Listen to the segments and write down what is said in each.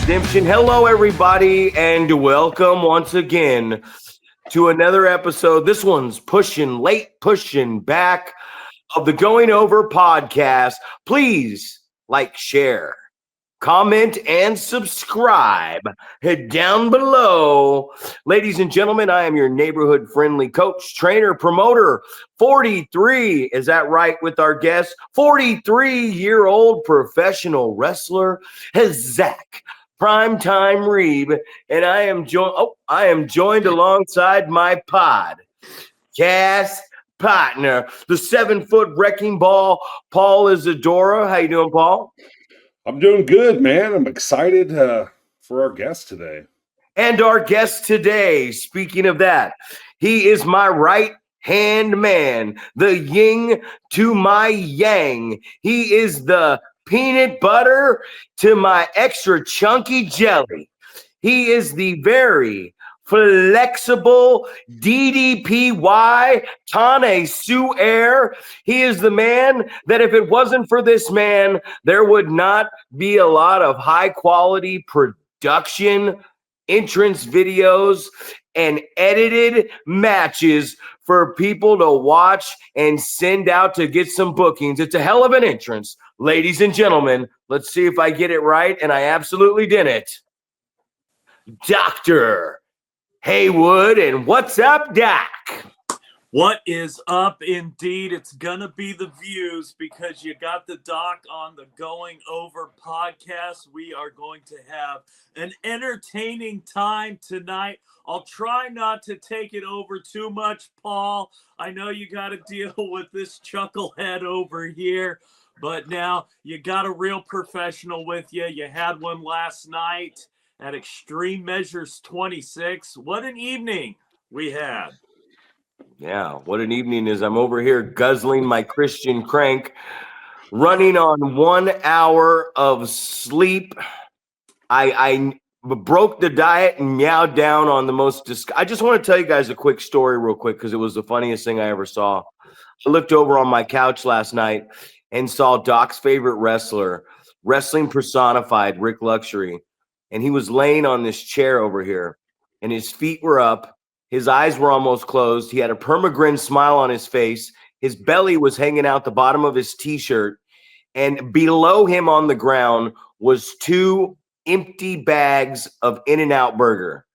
Redemption. Hello, everybody, and welcome once again to another episode. This one's pushing back of the Going Over podcast. Please like, share, comment, and subscribe. Head down below. Ladies and gentlemen, I am your neighborhood friendly coach, trainer, promoter, 43. Is that right with our guest? 43-year-old professional wrestler, Zack. Primetime Reeb, and I am joined alongside my podcast partner, the 7-foot wrecking ball, Paul Isadora. How you doing, Paul? I'm doing good, man. I'm excited for our guest today. And our guest today, speaking of that, he is my right-hand man, the yin to my yang. He is the peanut butter to my extra chunky jelly. He is the very flexible DDPY Tane Sue Air. He is the man that if it wasn't for this man, there would not be a lot of high quality production, entrance videos, and edited matches for people to watch and send out to get some bookings. It's a hell of an entrance. Ladies and gentlemen, let's see if I get it right, and I absolutely didn't. Dr. Heywood, and what's up, Doc? What is up? Indeed, it's gonna be the views because you got the Doc on the Going Over podcast. We are going to have an entertaining time tonight. I'll try not to take it over too much, Paul. I know you got to deal with this chucklehead over here, but now you got a real professional with you. You had one last night at Extreme Measures 26. What an evening we had. Yeah, what an evening is. I'm over here guzzling my Christian crank, running on 1 hour of sleep. I broke the diet and meowed down on the most I just want to tell you guys a quick story real quick because it was the funniest thing I ever saw. I looked over on my couch last night and saw Doc's favorite wrestler, wrestling personified, Rick Luxury, and he was laying on this chair over here, and his feet were up. His eyes were almost closed. He had a permagrin smile on his face. His belly was hanging out the bottom of his t-shirt, and below him on the ground was 2 empty bags of In-N-Out burger.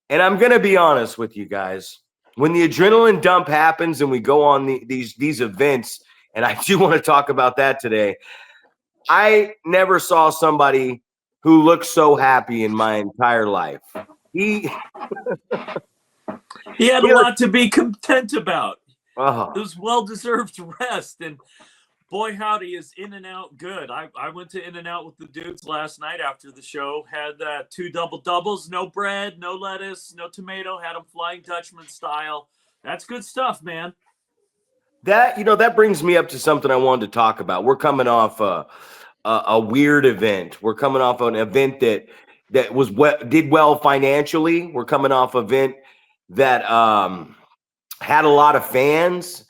And I'm going to be honest with you guys. When the adrenaline dump happens and we go on these events, and I do want to talk about that today, I never saw somebody who looked so happy in my entire life. He had a lot to be content about. Uh-huh. It was well-deserved rest, and boy, howdy, is In-N-Out good. I went to In-N-Out with the dudes last night after the show, had 2 double-doubles, no bread, no lettuce, no tomato, had them Flying Dutchman style. That's good stuff, man. That brings me up to something I wanted to talk about. We're coming off a weird event. We're coming off an event that did well financially. We're coming off an event that had a lot of fans.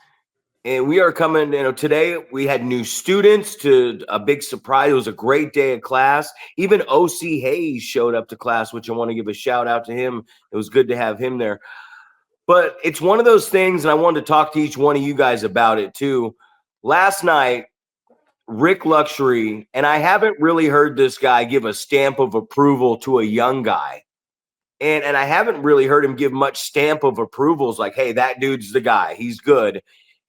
And we are coming, today we had new students to a big surprise. It was a great day of class. Even O.C. Hayes showed up to class, which I want to give a shout out to him. It was good to have him there. But it's one of those things, and I wanted to talk to each one of you guys about it too. Last night, Rick Luxury, and I haven't really heard this guy give a stamp of approval to a young guy. And I haven't really heard him give much stamp of approvals like, hey, that dude's the guy. He's good.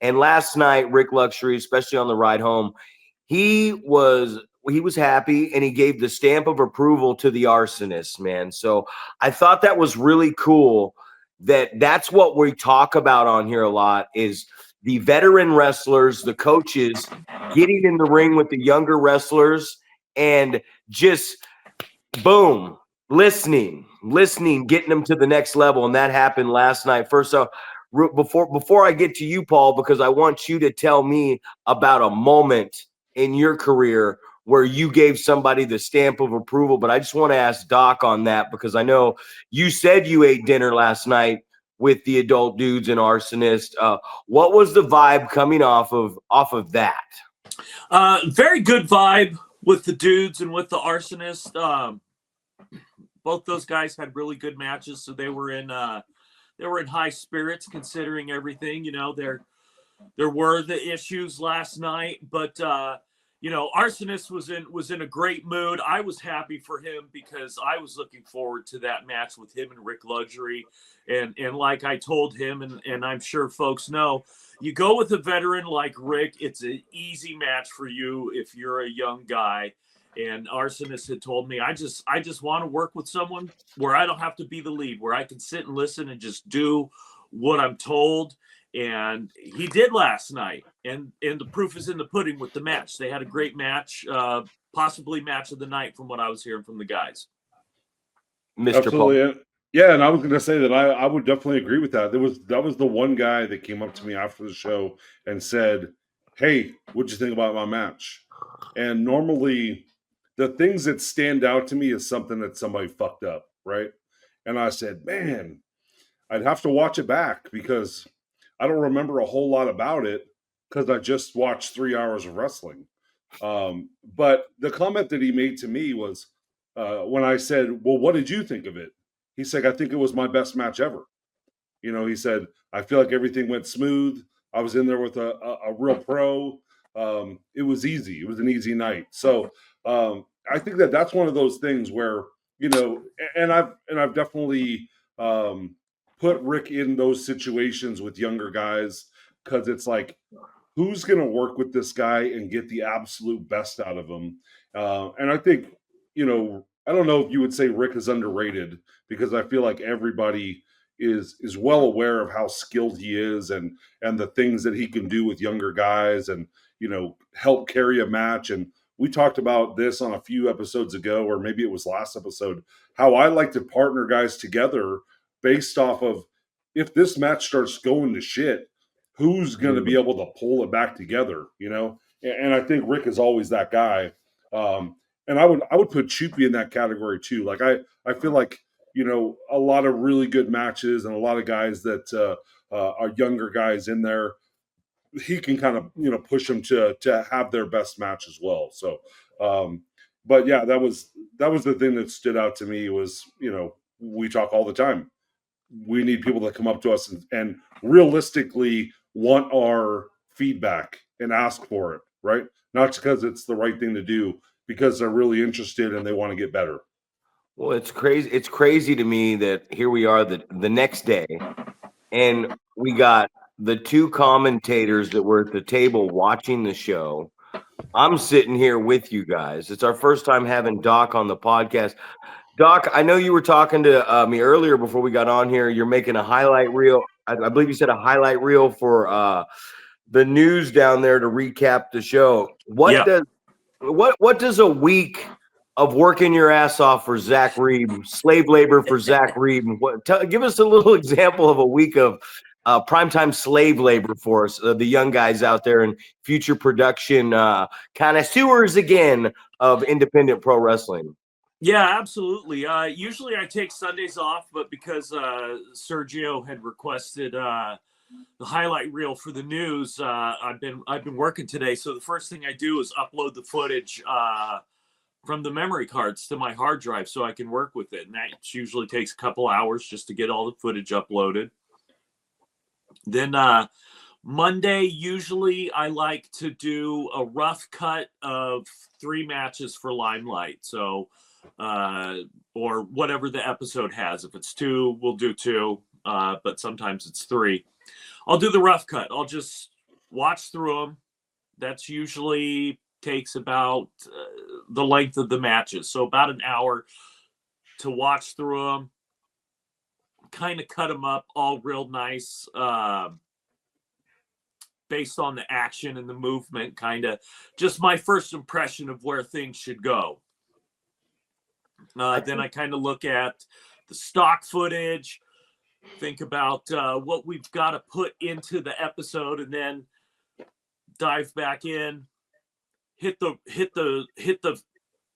And last night, Rick Luxury, especially on the ride home, he was happy, and he gave the stamp of approval to the arsonist, man. So I thought that was really cool. That's what we talk about on here a lot is the veteran wrestlers, the coaches getting in the ring with the younger wrestlers and just boom, listening, getting them to the next level. And that happened last night. First off, before I get to you, Paul, because I want you to tell me about a moment in your career where you gave somebody the stamp of approval. But I just want to ask Doc on that because I know you said you ate dinner last night with the adult dudes and arsonist. What was the vibe coming off of that? Very good vibe with the dudes and with the arsonist. both those guys had really good matches, so they were in high spirits considering everything. There were the issues last night, but Arsonist was in a great mood. I was happy for him because I was looking forward to that match with him and Rick Luxury. And like I told him, and I'm sure folks know, you go with a veteran like Rick, it's an easy match for you if you're a young guy. And Arsonist had told me, I just want to work with someone where I don't have to be the lead, where I can sit and listen and just do what I'm told. And he did last night. And the proof is in the pudding with the match. They had a great match, possibly match of the night from what I was hearing from the guys. Mr. Absolutely. Paul. Yeah, and I was going to say that I would definitely agree with that. That was the one guy that came up to me after the show and said, "Hey, what'd you think about my match?" And normally, the things that stand out to me is something that somebody fucked up, right? And I said, "Man, I'd have to watch it back because I don't remember a whole lot about it because I just watched 3 hours of wrestling." But the comment that he made to me was when I said, "Well, what did you think of it?" He said, "I think it was my best match ever." He said, "I feel like everything went smooth. I was in there with a real pro. It was easy. It was an easy night." So I think that that's one of those things where, and I've definitely put Rick in those situations with younger guys because it's like, who's going to work with this guy and get the absolute best out of him? And I think, I don't know if you would say Rick is underrated because I feel like everybody is well aware of how skilled he is and the things that he can do with younger guys and, help carry a match. And we talked about this on a few episodes ago, or maybe it was last episode, how I like to partner guys together based off of if this match starts going to shit, who's going to be able to pull it back together, And I think Rick is always that guy. And I would put Choopy in that category too. Like I feel like, a lot of really good matches and a lot of guys that are younger guys in there, he can kind of, push them to have their best match as well. So, but yeah, that was the thing that stood out to me was, we talk all the time. We need people to come up to us and realistically want our feedback and ask for it, right? Not because it's the right thing to do, because they're really interested and they want to get better. Well, it's crazy. It's crazy to me that here we are the next day, and we got the two commentators that were at the table watching the show. I'm sitting here with you guys. It's our first time having Doc on the podcast. Doc, I know you were talking to me earlier before we got on here. You're making a highlight reel. I believe you said a highlight reel for the news down there to recap the show. What does a week of working your ass off for Zack Reeb, slave labor for Zack Reeb? Give us a little example of a week of primetime slave labor for us, the young guys out there in future production connoisseurs again of independent pro wrestling. Yeah, absolutely. Usually I take Sundays off, but because Sergio had requested the highlight reel for the news, I've been working today. So the first thing I do is upload the footage from the memory cards to my hard drive so I can work with it. And that usually takes a couple hours just to get all the footage uploaded. Then Monday, usually I like to do a rough cut of 3 matches for Limelight. So, or whatever the episode has. If it's 2, we'll do 2, but sometimes it's 3. I'll do the rough cut. I'll just watch through them. That's usually takes about the length of the matches. So about an hour to watch through them, kind of cut them up all real nice, based on the action and the movement, kind of just my first impression of where things should go. Then I kind of look at the stock footage, think about what we've got to put into the episode, and then dive back in, hit the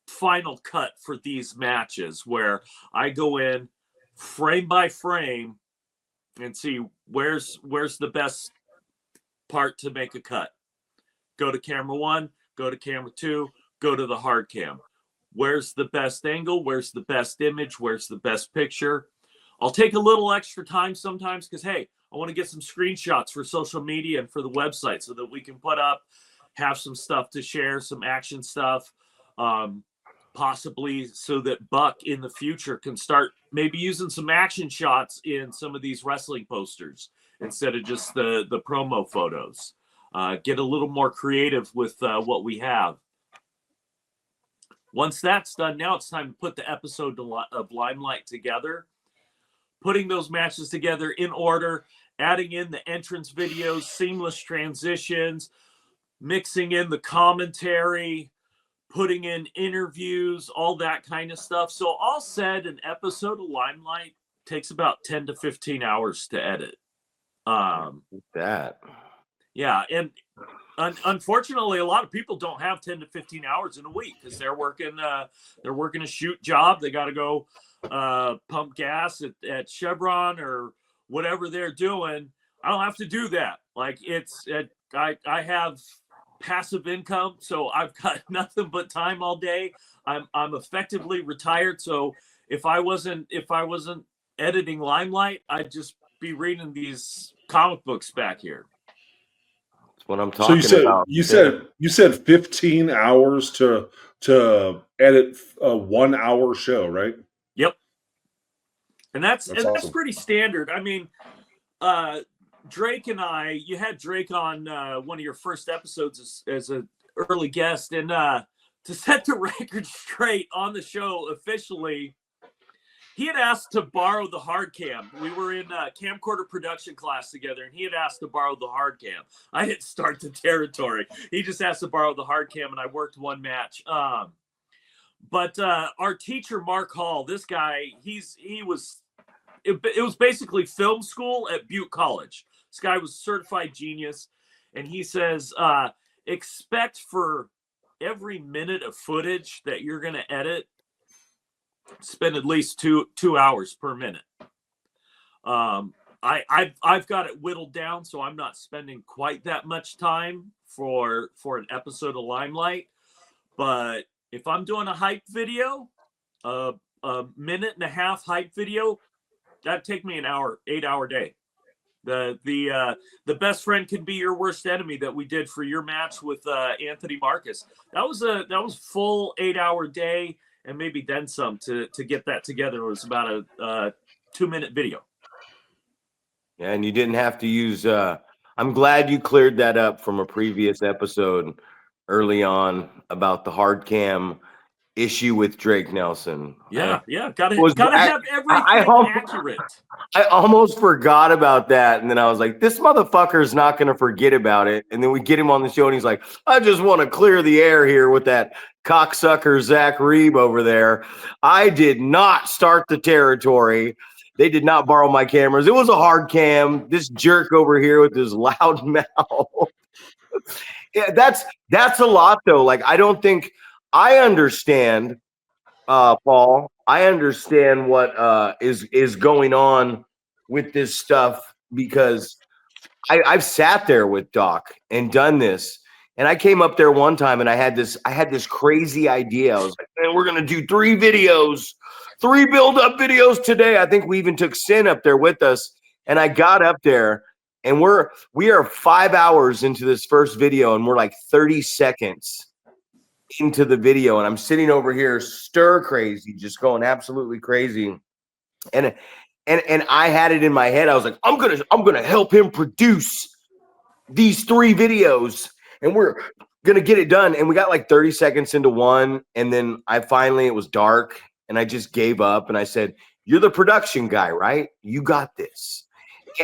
final cut for these matches where I go in frame by frame and see where's the best part to make a cut. Go to camera 1, go to camera 2, go to the hard cam. Where's the best angle? Where's the best image? Where's the best picture? I'll take a little extra time sometimes because, hey, I want to get some screenshots for social media and for the website so that we can put up, have some stuff to share, some action stuff, possibly so that Buck in the future can start maybe using some action shots in some of these wrestling posters instead of just the promo photos. Get a little more creative with what we have. Once that's done, now it's time to put the episode of Limelight together, putting those matches together in order, adding in the entrance videos, seamless transitions, mixing in the commentary, putting in interviews, all that kind of stuff. So all said, an episode of Limelight takes about 10 to 15 hours to edit. Yeah, and unfortunately, a lot of people don't have 10 to 15 hours in a week because they're working a shoot job. They got to go pump gas at Chevron or whatever they're doing. I don't have to do that. Like I have passive income, so I've got nothing but time all day. I'm effectively retired. So if I wasn't editing Limelight, I'd just be reading these comic books back here. That's what I'm talking about. You said 15 hours to edit a 1 hour show, right? Yep. And that's awesome. That's pretty standard. I mean, Drake and you had Drake on one of your first episodes as an early guest, and to set the record straight on the show officially, he had asked to borrow the hard cam. We were in camcorder production class together, and he had asked to borrow the hard cam. I didn't start the territory. He just asked to borrow the hard cam, and I worked one match. But our teacher, Mark Hall, this guy, it was basically film school at Butte College. This guy was a certified genius, and he says, expect for every minute of footage that you're going to edit, spend at least two hours per minute. I've got it whittled down, so I'm not spending quite that much time for an episode of Limelight. But if I'm doing a hype video, a minute and a half hype video, that'd take me an hour, 8-hour day. The best friend can be your worst enemy that we did for your match with Anthony Marcus. That was a full 8-hour day. And maybe then some to get that together. It was about a 2-minute video. Yeah, and you didn't have to use. I'm glad you cleared that up from a previous episode early on about the hard cam issue with Drake Nelson. Yeah, gotta have everything accurate. I almost forgot about that, and then I was like, "This motherfucker's not going to forget about it." And then we get him on the show, and he's like, "I just want to clear the air here with that cocksucker Zack Reeb over there. I did not start the territory. They did not borrow my cameras. It was a hard cam. This jerk over here with his loud mouth." Yeah, that's a lot though. Like, I don't think I understand, Paul. I understand what is going on with this stuff because I've sat there with Doc and done this. And I came up there one time and I had this crazy idea. I was like, man, we're going to do 3 videos, 3 build-up videos today. I think we even took Sin up there with us. And I got up there and we are 5 hours into this first video and we're like 30 seconds into the video. And I'm sitting over here stir crazy, just going absolutely crazy. And I had it in my head. I was like, I'm gonna help him produce these 3 videos. And we're going to get it done. And we got like 30 seconds into one. And then it was dark and I just gave up. And I said, you're the production guy, right? You got this.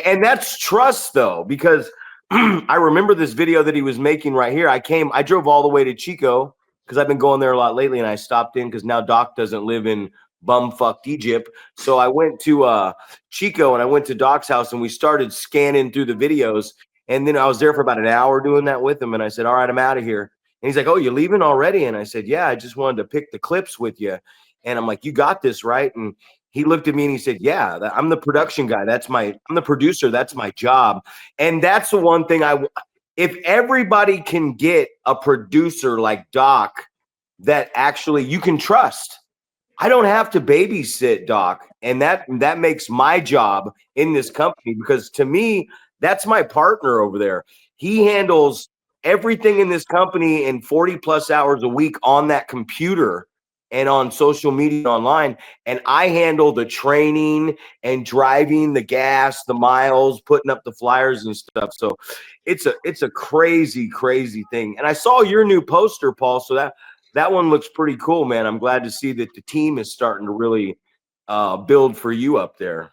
And that's trust though, because I remember this video that he was making right here. I drove all the way to Chico because I've been going there a lot lately. And I stopped in because now Doc doesn't live in bumfucked Egypt. So I went to Chico and I went to Doc's house and we started scanning through the videos. And then I was there for about an hour doing that with him. And I said, all right, I'm out of here. And he's like, oh, you're leaving already? And I said, yeah, I just wanted to pick the clips with you. And I'm like, you got this, right? And he looked at me and he said, yeah, I'm the production guy. I'm the producer. That's my job. And that's the one thing if everybody can get a producer like Doc that actually you can trust. I don't have to babysit, Doc, and that makes my job in this company, because to me, that's my partner over there. He handles everything in this company in 40 plus hours a week on that computer and on social media online, and I handle the training and driving the gas, the miles, putting up the flyers and stuff. So it's a crazy thing. And I saw your new poster, Paul, so that one looks pretty cool, man. I'm glad to see that the team is starting to really build for you up there.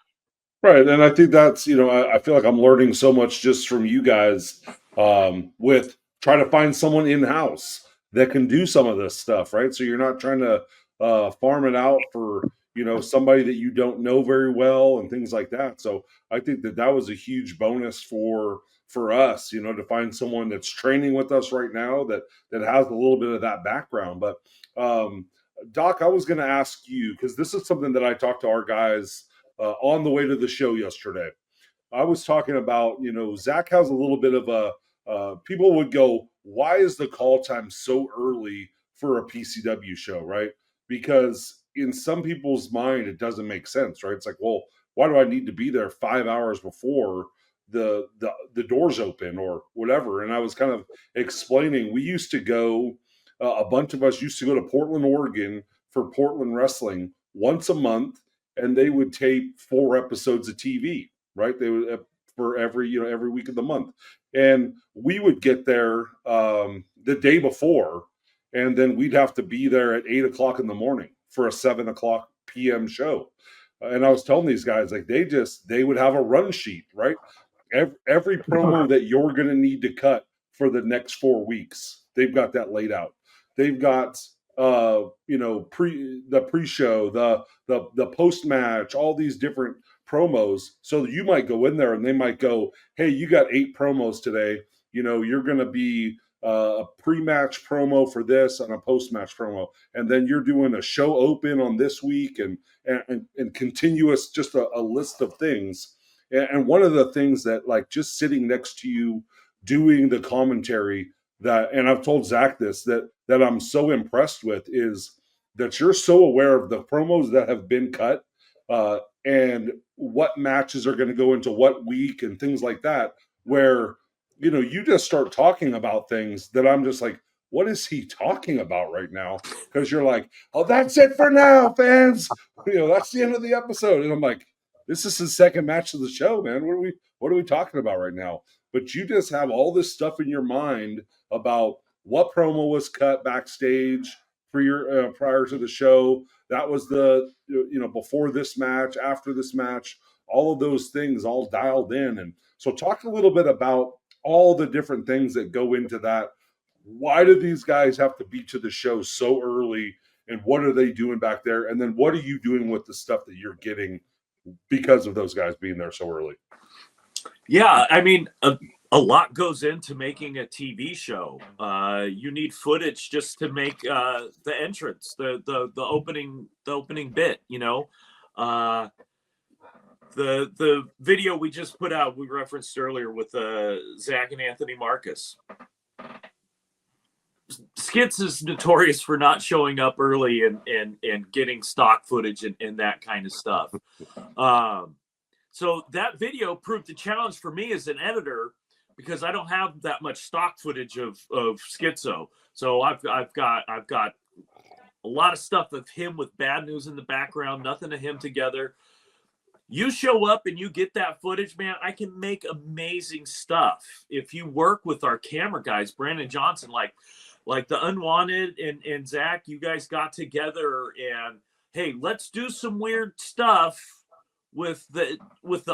Right. And I think that's, I feel like I'm learning so much just from you guys, with trying to find someone in-house that can do some of this stuff, right? So you're not trying to farm it out for, somebody that you don't know very well and things like that. So I think that was a huge bonus for us, to find someone that's training with us right now that has a little bit of that background. But Doc, I was going to ask you, because this is something that I talked to our guys on the way to the show yesterday. I was talking about, Zack has a little bit of people would go, why is the call time so early for a PCW show, right? Because in some people's mind, it doesn't make sense, right? It's like, well, why do I need to be there 5 hours before the doors open or whatever? And I was kind of explaining, we used to go, a bunch of us used to go to Portland, Oregon for Portland Wrestling once a month, and they would tape 4 episodes of TV, right? They would for every week of the month, and we would get there the day before, and then we'd have to be there at 8 o'clock in the morning for a 7 o'clock p.m. show. And I was telling these guys, like, they would have a run sheet, right? Every promo that you're going to need to cut for the next 4 weeks, they've got that laid out. They've got pre-show, the post-match, all these different promos. So you might go in there and they might go, hey, you got 8 promos today. You're going to be a pre-match promo for this and a post-match promo. And then you're doing a show open on this week and continuous, just a list of things. And one of the things that, like, just sitting next to you doing the commentary, that, and I've told Zack this, that I'm so impressed with, is that you're so aware of the promos that have been cut, and what matches are going to go into what week and things like that, where, you just start talking about things that I'm just like, what is he talking about right now? Because you're like, oh, that's it for now, fans. That's the end of the episode. And I'm like, this is the second match of the show, man. What are we talking about right now? But you just have all this stuff in your mind about what promo was cut backstage prior to the show. That was the, before this match, after this match, all of those things all dialed in. And so talk a little bit about all the different things that go into that. Why do these guys have to be to the show so early? And what are they doing back there? And then what are you doing with the stuff that you're getting because of those guys being there so early? Yeah, I mean, a lot goes into making a TV show. You need footage just to make the entrance, the opening bit. The video we just put out, we referenced earlier with Zack and Anthony Marcus. Skits is notorious for not showing up early and getting stock footage and that kind of stuff. So that video proved the challenge for me as an editor, because I don't have that much stock footage of Schizo. So I've got a lot of stuff of him with Bad News in the background, nothing of him together. You show up and you get that footage, man, I can make amazing stuff. If you work with our camera guys, Brandon Johnson, like the Unwanted and Zack, you guys got together and, hey, let's do some weird stuff with the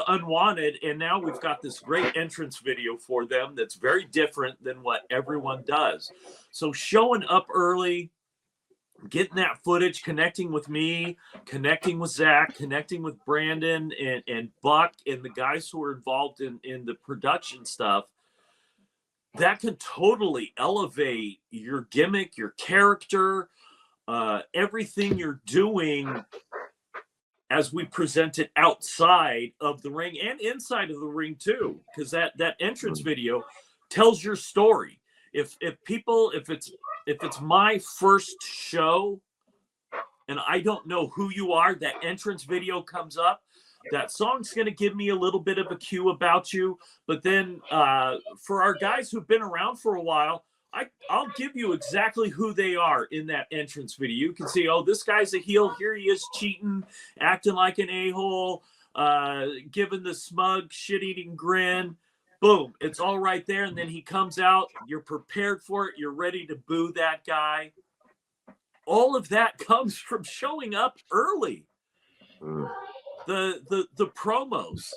Unwanted, and now we've got this great entrance video for them that's very different than what everyone does. So showing up early, getting that footage, connecting with me, connecting with Zack, connecting with Brandon and Buck and the guys who are involved in the production stuff, that can totally elevate your gimmick, your character, everything you're doing as we present it outside of the ring and inside of the ring too, because that entrance video tells your story. If it's it's my first show and I don't know who you are, that entrance video comes up, that song's going to give me a little bit of a cue about you. But then for our guys who've been around for a while, I'll give you exactly who they are in that entrance video. You can see, oh, this guy's a heel. Here he is cheating, acting like an a-hole, giving the smug, shit-eating grin. Boom, it's all right there. And then he comes out. You're prepared for it. You're ready to boo that guy. All of that comes from showing up early. The promos,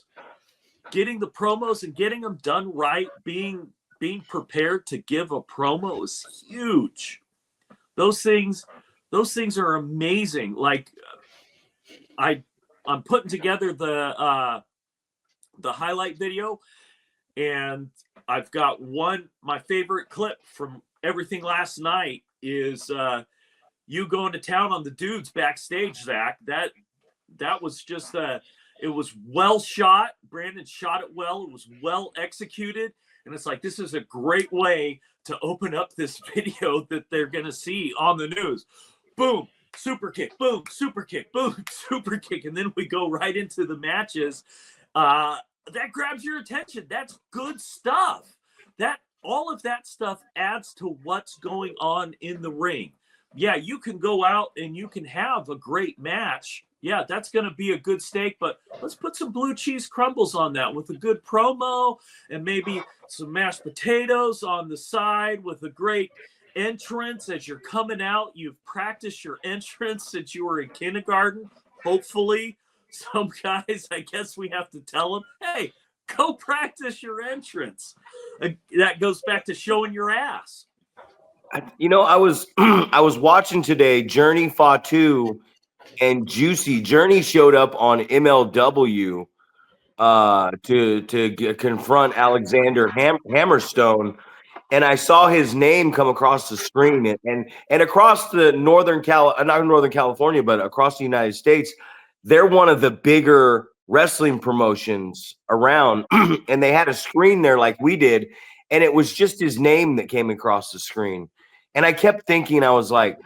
getting the promos and getting them done right, being prepared to give a promo is huge. Those things are amazing. Like I'm putting together the highlight video, and I've got my favorite clip from everything last night is you going to town on the dudes backstage, Zach. That was just it was well shot. Brandon shot it well. It was well executed. And it's like, this is a great way to open up this video that they're going to see on the news. Boom, super kick, boom, super kick, boom, super kick. And then we go right into the matches. That grabs your attention. That's good stuff. All of that stuff adds to what's going on in the ring. Yeah, you can go out and you can have a great match. Yeah, that's going to be a good steak, but let's put some blue cheese crumbles on that with a good promo and maybe some mashed potatoes on the side with a great entrance as you're coming out. You've practiced your entrance since you were in kindergarten. Hopefully, some guys, I guess we have to tell them, hey, go practice your entrance. That goes back to showing your ass. I was I was watching today. Journey Fatu and Juicy. Journey showed up on MLW to confront Alexander Hammerstone, and I saw his name come across the screen and across the not Northern California, but across the United States. They're one of the bigger wrestling promotions around, and they had a screen there like we did, and it was just his name that came across the screen. And I kept thinking, I was like,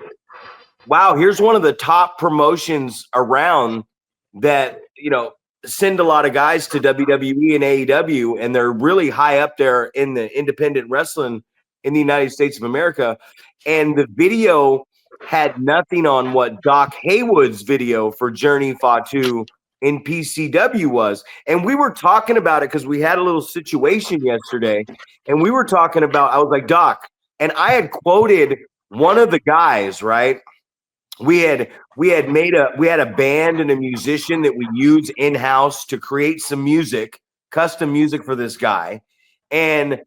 wow, here's one of the top promotions around that, send a lot of guys to WWE and AEW, and they're really high up there in the independent wrestling in the United States of America. And the video had nothing on what Doc Heywood's video for Journey Fatu in PCW was. And we were talking about it because we had a little situation yesterday, and we were talking about, I was like, Doc, and I had quoted one of the guys, right? We had a band and a musician that we use in-house to create some music, custom music for this guy. And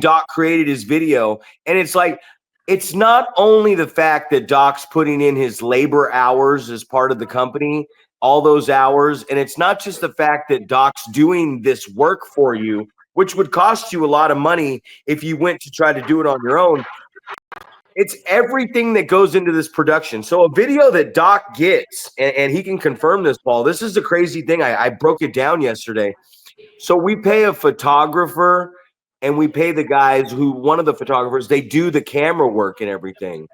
Doc created his video. And it's like, it's not only the fact that Doc's putting in his labor hours as part of the company, all those hours. And it's not just the fact that Doc's doing this work for you, which would cost you a lot of money if you went to try to do it on your own. It's everything that goes into this production. So a video that Doc gets, and he can confirm this, Paul, this is the crazy thing. I broke it down yesterday. So we pay a photographer, and we pay the guys one of the photographers, they do the camera work and everything.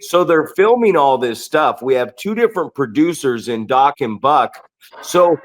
So they're filming all this stuff. We have two different producers in Doc and Buck. So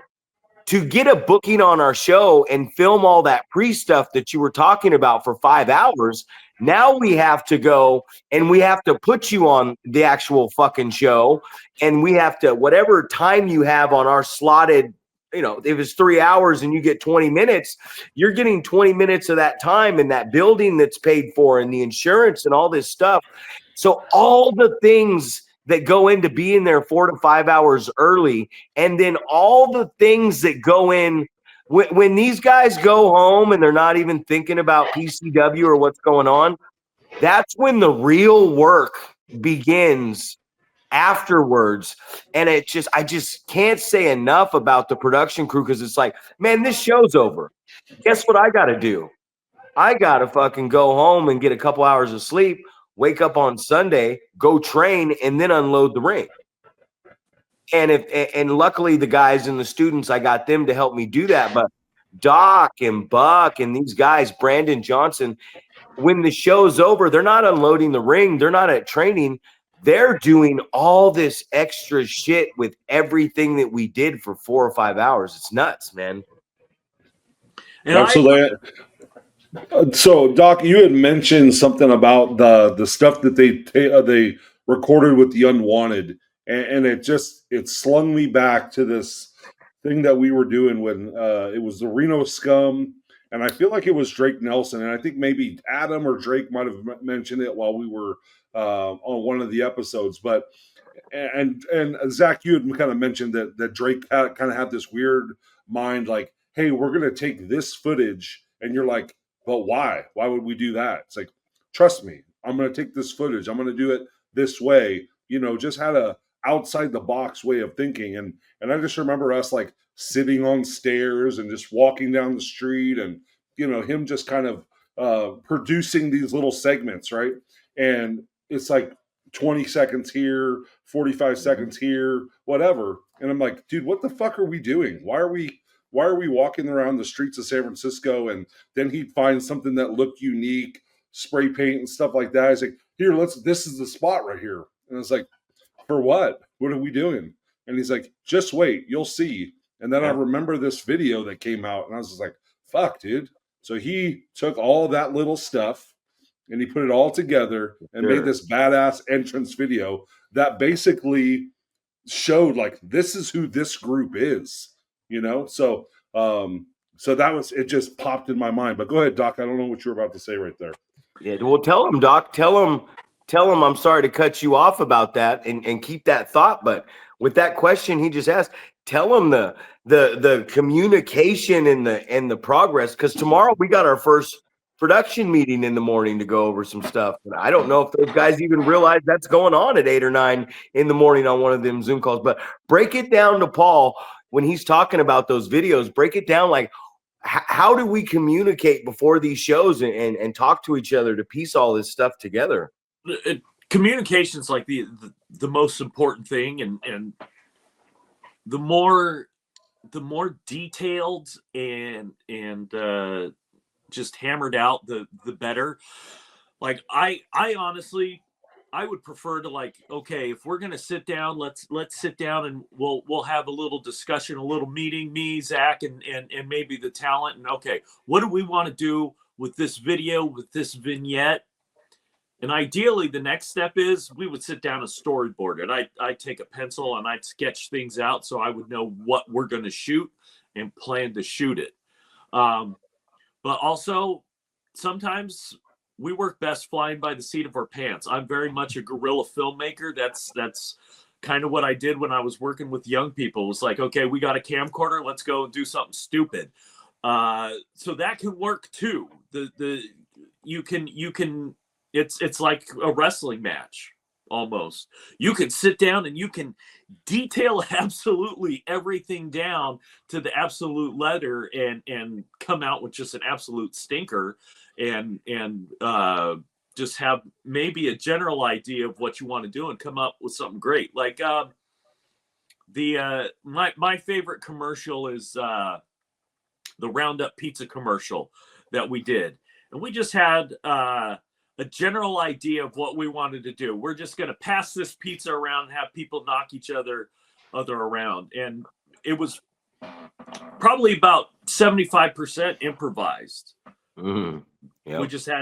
to get a booking on our show and film all that pre-stuff that you were talking about for 5 hours, now we have to go and we have to put you on the actual fucking show, and we have to, whatever time you have on our slotted, if it's 3 hours and you get 20 minutes, you're getting 20 minutes of that time in that building that's paid for and the insurance and all this stuff. So all the things that go into being there 4 to 5 hours early, and then all the things that go in when these guys go home and they're not even thinking about PCW or what's going on, that's when the real work begins afterwards. And I just can't say enough about the production crew, because it's like, man, this show's over. Guess what I got to do? I got to fucking go home and get a couple hours of sleep, wake up on Sunday, go train, and then unload the ring. And luckily the guys and the students, I got them to help me do that. But Doc and Buck and these guys, Brandon Johnson, when the show's over, they're not unloading the ring. They're not at training. They're doing all this extra shit with everything that we did for 4 or 5 hours. It's nuts, man. And Absolutely. So, Doc, you had mentioned something about the stuff that they recorded with the Unwanted, and it slung me back to this thing that we were doing when it was the Reno Scum, and I feel like it was Drake Nelson, and I think maybe Adam or Drake might have mentioned it while we were on one of the episodes, but. And Zach, you had kind of mentioned that Drake kind of had this weird mind, like, "Hey, we're going to take this footage," and you're like, "But why? Why would we do that?" It's like, trust me, I'm going to take this footage. I'm going to do it this way. Just had a outside the box way of thinking, and I just remember us like sitting on stairs and just walking down the street, and him just kind of producing these little segments, right? And it's like 20 seconds here, 45 seconds here, whatever. And I'm like, dude, what the fuck are we doing? Why are we walking around the streets of San Francisco? And then he'd find something that looked unique, spray paint and stuff like that. He's like, here, this is the spot right here. And I was like, for what? What are we doing? And he's like, just wait, you'll see. And then I remember this video that came out, and I was just like, fuck, dude. So he took all that little stuff and he put it all together and made this badass entrance video that basically showed like, this is who this group is, So that was, it just popped in my mind. But go ahead, Doc. I don't know what you're about to say right there. Yeah, well, tell him, Doc. Tell him I'm sorry to cut you off about that, and keep that thought. But with that question he just asked, tell him the communication and the progress, because tomorrow we got our first production meeting in the morning to go over some stuff. And I don't know if those guys even realize that's going on at 8 or 9 in the morning on one of them Zoom calls. But break it down to Paul when he's talking about those videos. Break it down like, how do we communicate before these shows and talk to each other to piece all this stuff together? Communication is like the most important thing, and the more detailed and just hammered out, the better. Like I honestly, I would prefer to, like, okay, if we're gonna sit down, let's sit down and we'll have a little discussion, a little meeting, me, Zack, and maybe the talent, and okay, what do we want to do with this video, with this vignette? And ideally, the next step is we would sit down and storyboard it. I'd take a pencil and I'd sketch things out so I would know what we're going to shoot and plan to shoot it. But also, sometimes we work best flying by the seat of our pants. I'm very much a guerrilla filmmaker. That's kind of what I did when I was working with young people. It was like, okay, we got a camcorder, let's go and do something stupid. So that can work too. You can it's like a wrestling match almost. You can sit down and you can detail absolutely everything down to the absolute letter and come out with just an absolute stinker and just have maybe a general idea of what you want to do and come up with something great. Like my favorite commercial is the Roundup Pizza commercial that we did. And we just had a general idea of what we wanted to do. We're just going to pass this pizza around and have people knock each other around. And it was probably about 75% improvised. Mm-hmm. Yep.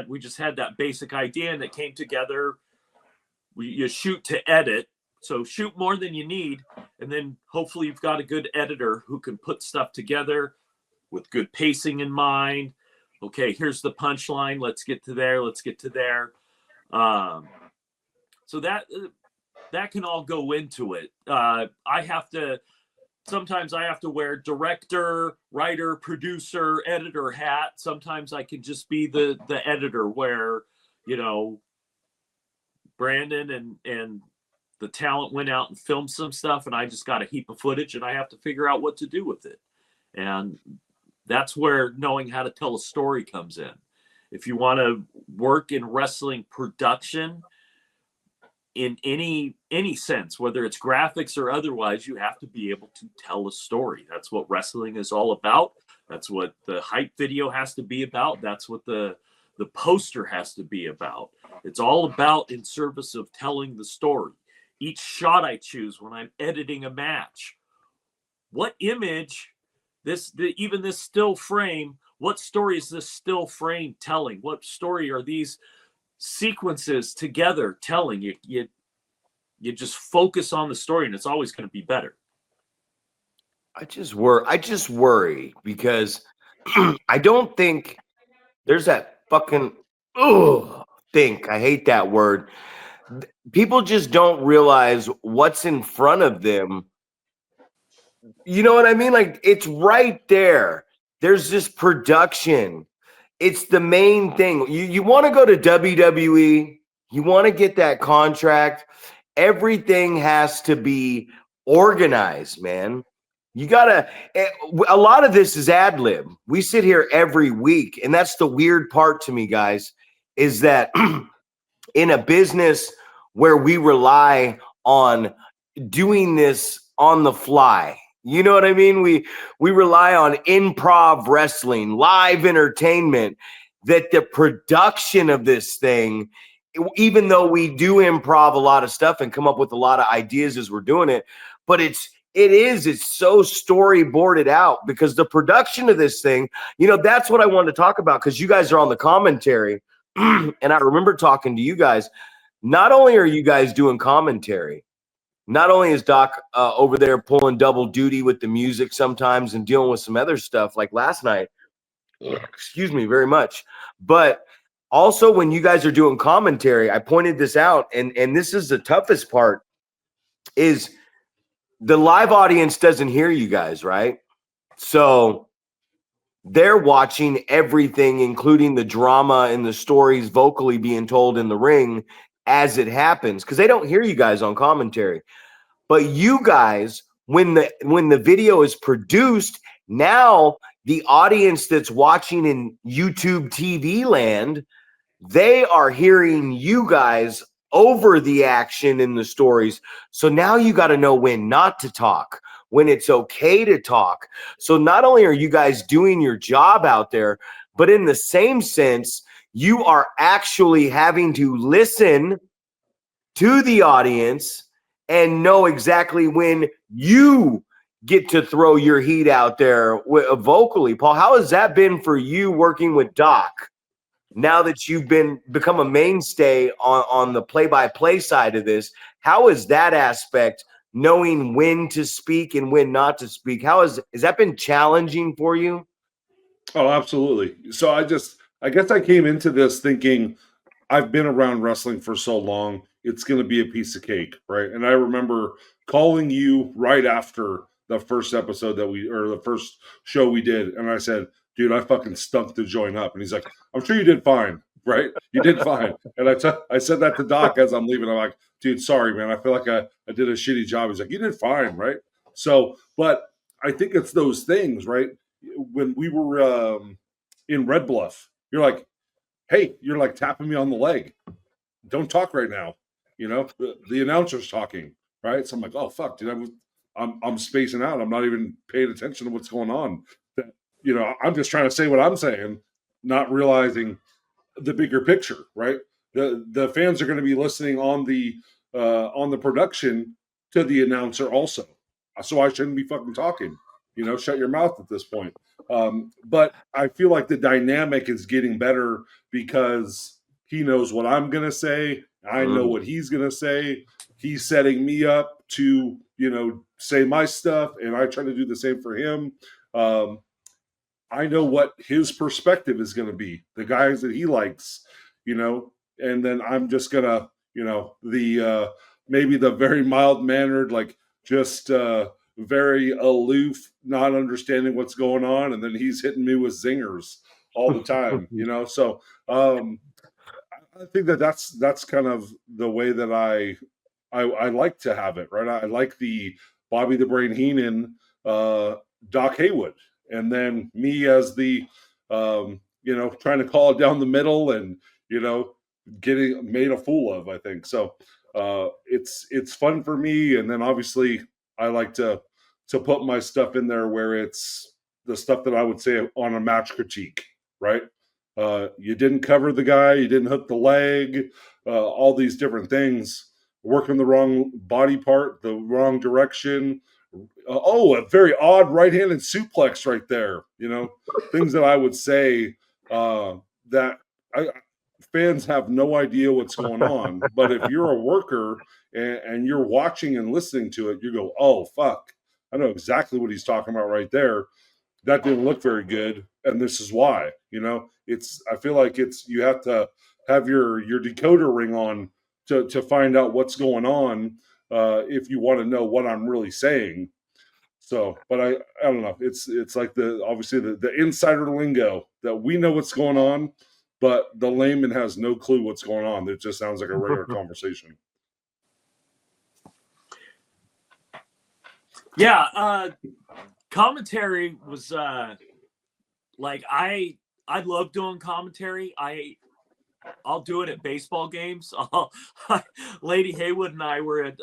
We just had that basic idea, and it came together. You shoot to edit, so shoot more than you need, and then hopefully you've got a good editor who can put stuff together with good pacing in mind. Okay, here's the punchline. Let's get to there. Let's get to there. So that can all go into it. Sometimes I have to wear director, writer, producer, editor hat. Sometimes I can just be the editor where, Brandon and the talent went out and filmed some stuff, and I just got a heap of footage and I have to figure out what to do with it. And that's where knowing how to tell a story comes in. If you want to work in wrestling production in any sense, whether it's graphics or otherwise, you have to be able to tell a story. That's what wrestling is all about. That's what the hype video has to be about. That's what the the poster has to be about. It's all about in service of telling the story. Each shot I choose when I'm editing a match, what image, even this still frame, what story is this still frame telling? What story are these sequences together telling? You just focus on the story, and it's always going to be better. I just worry because I don't think there's that fucking think. I hate that word. People just don't realize what's in front of them. You know what I mean? Like, it's right there. There's this production. It's the main thing. You want to go to WWE, you want to get that contract. Everything has to be organized, man. You gotta, a lot of this is ad lib. We sit here every week, and that's the weird part to me, guys, is that in a business where we rely on doing this on the fly, you know what I mean? We rely on improv wrestling, live entertainment, that the production of this thing, even though we do improv a lot of stuff and come up with a lot of ideas as we're doing it, but it's so storyboarded out, because the production of this thing, that's what I wanted to talk about, because you guys are on the commentary. And I remember talking to you guys. Not only are you guys doing commentary, not only is Doc over there pulling double duty with the music sometimes and dealing with some other stuff like last night, excuse me very much, but also when you guys are doing commentary, I pointed this out, and this is the toughest part, is the live audience doesn't hear you guys, right? So they're watching everything, including the drama and the stories vocally being told in the ring as it happens, because they don't hear you guys on commentary. But you guys, when the video is produced, now the audience that's watching in YouTube TV land, they are hearing you guys over the action in the stories. So now you got to know when not to talk, when it's okay to talk. So not only are you guys doing your job out there, but in the same sense, you are actually having to listen to the audience and know exactly when you get to throw your heat out there vocally. Paul, how has that been for you working with Doc? Now that you've become a mainstay on the play-by-play side of this, how is that aspect, knowing when to speak and when not to speak? Has that been challenging for you? Oh, absolutely. So I guess I came into this thinking I've been around wrestling for so long, it's going to be a piece of cake, right? And I remember calling you right after the first episode or the first show we did, and I said, dude, I fucking stunk to join up. And he's like, I'm sure you did fine, right? You did fine. And I said that to Doc as I'm leaving. I'm like, dude, sorry, man. I feel like I did a shitty job. He's like, you did fine, right? So, but I think it's those things, right? When we were in Red Bluff, you're like, hey, you're like tapping me on the leg. Don't talk right now. The announcer's talking, right? So I'm like, oh fuck, dude, I'm spacing out. I'm not even paying attention to what's going on. I'm just trying to say what I'm saying, not realizing the bigger picture, right? The fans are going to be listening on the production to the announcer also. So I shouldn't be fucking talking. Shut your mouth at this point. But I feel like the dynamic is getting better because he knows what I'm going to say. I know what he's going to say. He's setting me up to, say my stuff, and I try to do the same for him. I know what his perspective is going to be, the guys that he likes, and then I'm just going to, maybe the very mild-mannered, like just very aloof, not understanding what's going on, and then he's hitting me with zingers all the time, So I think that's kind of the way that I like to have it, right? I like the Bobby the Brain Heenan, Doc Heywood, and then me as the trying to call it down the middle and getting made a fool of. I think so. It's fun for me, and then obviously I like to put my stuff in there where it's the stuff that I would say on a match critique, right? You didn't cover the guy, you didn't hook the leg, all these different things, working the wrong body part, the wrong direction. A very odd right-handed suplex right there. Things that I would say that fans have no idea what's going on. But if you're a worker and you're watching and listening to it, you go, oh, fuck. I know exactly what he's talking about right there. That didn't look very good, and this is why. I feel like you have to have your decoder ring on to find out what's going on if you want to know what I'm really saying. So, but I don't know. It's like obviously the insider lingo that we know what's going on, but the layman has no clue what's going on. It just sounds like a regular conversation. Yeah, commentary was like I love doing commentary. I'll do it at baseball games. Lady Heywood and I were at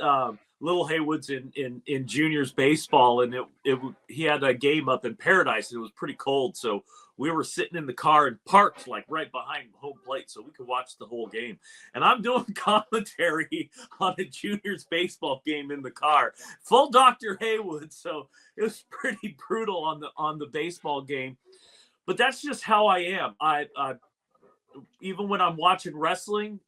Little Heywood's in juniors baseball, and he had a game up in Paradise. It was pretty cold, so we were sitting in the car and parked like right behind home plate so we could watch the whole game. And I'm doing commentary on a juniors baseball game in the car, full Dr. Heywood. So it was pretty brutal on the baseball game. But that's just how I am. I even when I'm watching wrestling,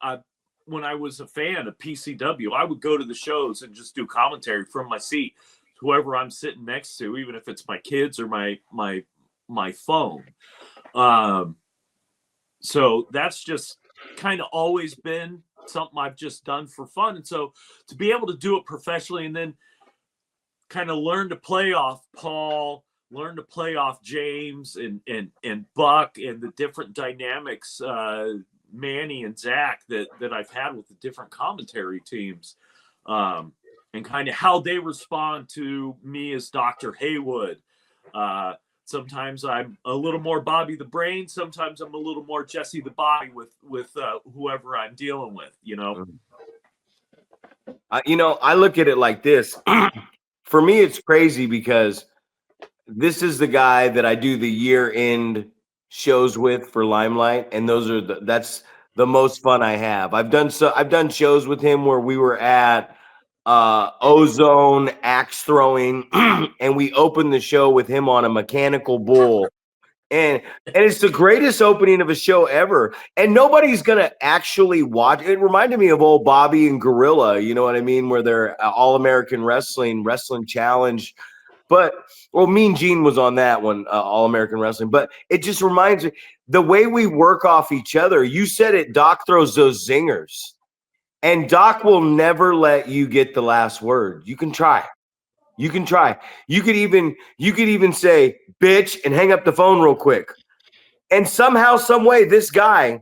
when I was a fan of PCW, I would go to the shows and just do commentary from my seat, whoever I'm sitting next to, even if it's my kids or my phone. So that's just kind of always been something I've just done for fun. And so to be able to do it professionally and then kind of learn to play off Paul, learn to play off James and Buck and the different dynamics, Manny and Zack that I've had with the different commentary teams, and kind of how they respond to me as Dr. Heywood. Sometimes I'm a little more Bobby the Brain. Sometimes I'm a little more Jesse the Body with whoever I'm dealing with, I look at it like this. For me, it's crazy because this is the guy that I do the year-end shows with for Limelight, and that's the most fun I have. I've done shows with him where we were at Ozone axe throwing, and we opened the show with him on a mechanical bull. And it's the greatest opening of a show ever. And nobody's going to actually watch. It reminded me of old Bobby and Gorilla, you know what I mean? Where they're All-American Wrestling Challenge. But, Mean Gene was on that one, All-American Wrestling. But it just reminds me, the way we work off each other. You said it, Doc throws those zingers. And Doc will never let you get the last word. You can try. You can try. You could even say, bitch, and hang up the phone real quick. And somehow, some way, this guy.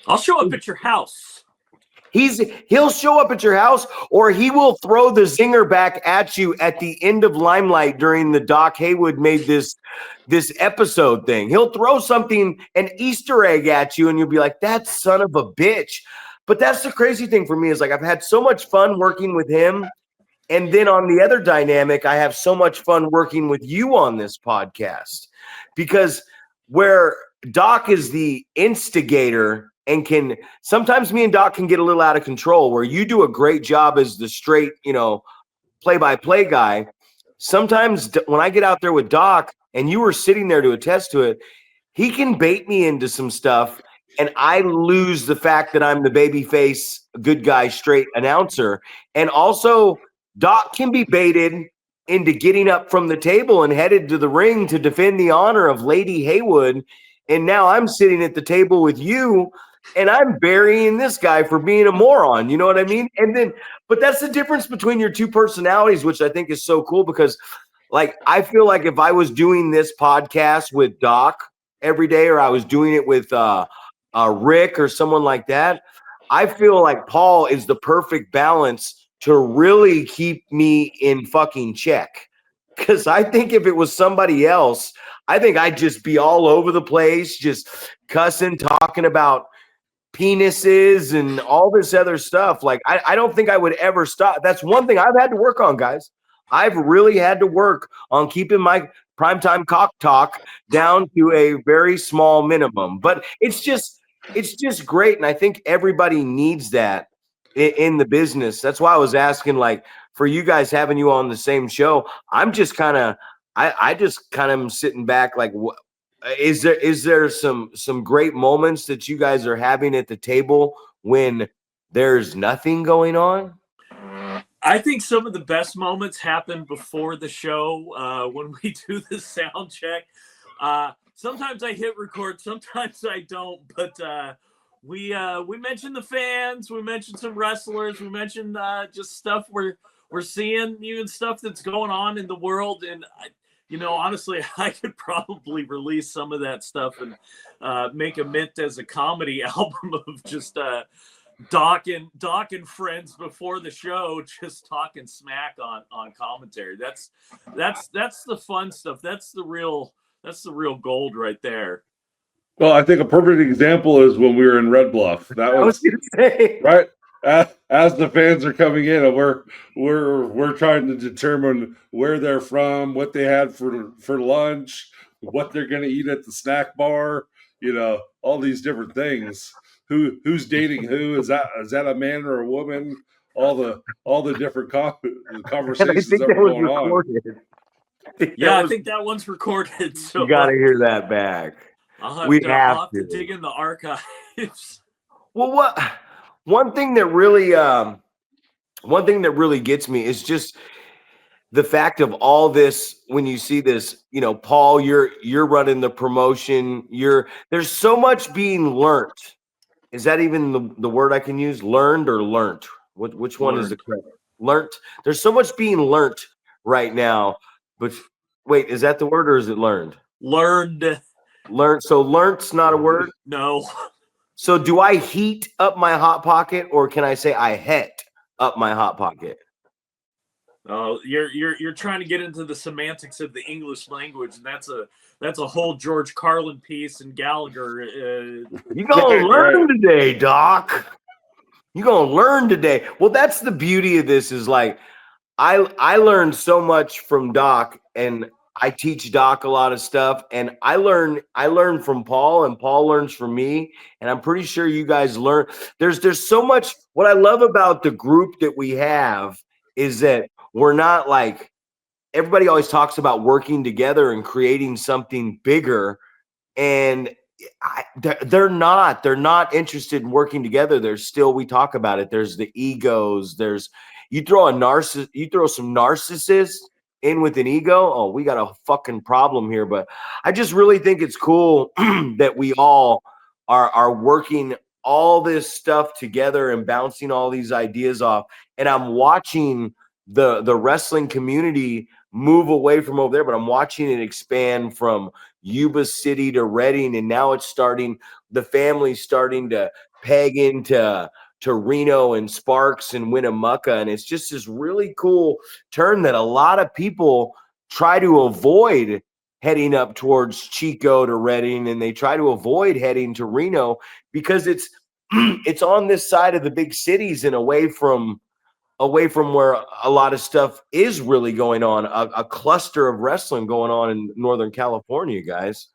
I'll show up at your house. He'll show up at your house, or he will throw the zinger back at you at the end of Limelight during the Doc Heywood made this episode thing. He'll throw something, an Easter egg at you, and you'll be like, that son of a bitch. But that's the crazy thing for me is like I've had so much fun working with him. And then on the other dynamic, I have so much fun working with you on this podcast because where Doc is the instigator and sometimes me and Doc can get a little out of control where you do a great job as the straight, play-by-play guy. Sometimes when I get out there with Doc and you were sitting there to attest to it, he can bait me into some stuff and I lose the fact that I'm the babyface, good guy, straight announcer. And also Doc can be baited into getting up from the table and headed to the ring to defend the honor of Lady Heywood. And now I'm sitting at the table with you and I'm burying this guy for being a moron. You know what I mean? But that's the difference between your two personalities, which I think is so cool because like, I feel like if I was doing this podcast with Doc every day, or I was doing it with Rick or someone like that, I feel like Paul is the perfect balance to really keep me in fucking check. Because I think if it was somebody else, I think I'd just be all over the place, just cussing, talking about penises and all this other stuff. Like, I don't think I would ever stop. That's one thing I've had to work on, guys. I've really had to work on keeping primetime cock talk down to a very small minimum. But it's just great, and I think everybody needs that in the business. That's why I was asking, like, for you guys having you on the same show. I'm just kind of I just kind of am sitting back, like, is there some great moments that you guys are having at the table when there's nothing going on? I think some of the best moments happen before the show when we do the sound check. Sometimes I hit record, sometimes I don't, but we mentioned the fans, we mentioned some wrestlers, we mentioned just stuff we're seeing, even stuff that's going on in the world. And honestly, I could probably release some of that stuff and make a mint as a comedy album of just Doc and friends before the show just talking smack on commentary. That's the fun stuff. That's the real gold right there. Well, I think a perfect example is when we were in Red Bluff. That was right as the fans are coming in, and we're trying to determine where they're from, what they had for lunch, what they're going to eat at the snack bar. All these different things. Who's dating who? Is that a man or a woman? All the different conversations that were going on. I think that one's recorded. So you got to hear that back. I'll have to dig in the archives. Well, one thing that really gets me is just the fact of all this. When you see this, Paul, you're running the promotion. There's so much being learned. Is that even the word I can use? Learned or learnt? Which one is the correct? Learnt. There's so much being learnt right now. But wait, is that the word or is it learned? Learned. So learnt's not a word? No. So do I heat up my hot pocket, or can I say I het up my hot pocket? Oh, you're trying to get into the semantics of the English language, and that's a whole George Carlin piece and Gallagher. You're gonna learn today, Doc. You're gonna learn today. Well, that's the beauty of this. Is like I learned so much from Doc, and I teach Doc a lot of stuff, and I learn from Paul, and Paul learns from me, and I'm pretty sure you guys learn. There's so much. What I love about the group that we have is that we're not like, everybody always talks about working together and creating something bigger, and they're not interested in working together. We talk about it. There's the egos. You throw some narcissists in with an ego. Oh, we got a fucking problem here. But I just really think it's cool that we all are working all this stuff together and bouncing all these ideas off. And I'm watching the wrestling community move away from over there, but I'm watching it expand from Yuba City to Reading, and now it's the family's starting to peg into Reno and Sparks and Winnemucca, and it's just this really cool turn that a lot of people try to avoid heading up towards Chico to Reading, and they try to avoid heading to Reno because it's on this side of the big cities and away from where a lot of stuff is really going on, a cluster of wrestling going on in Northern California, guys.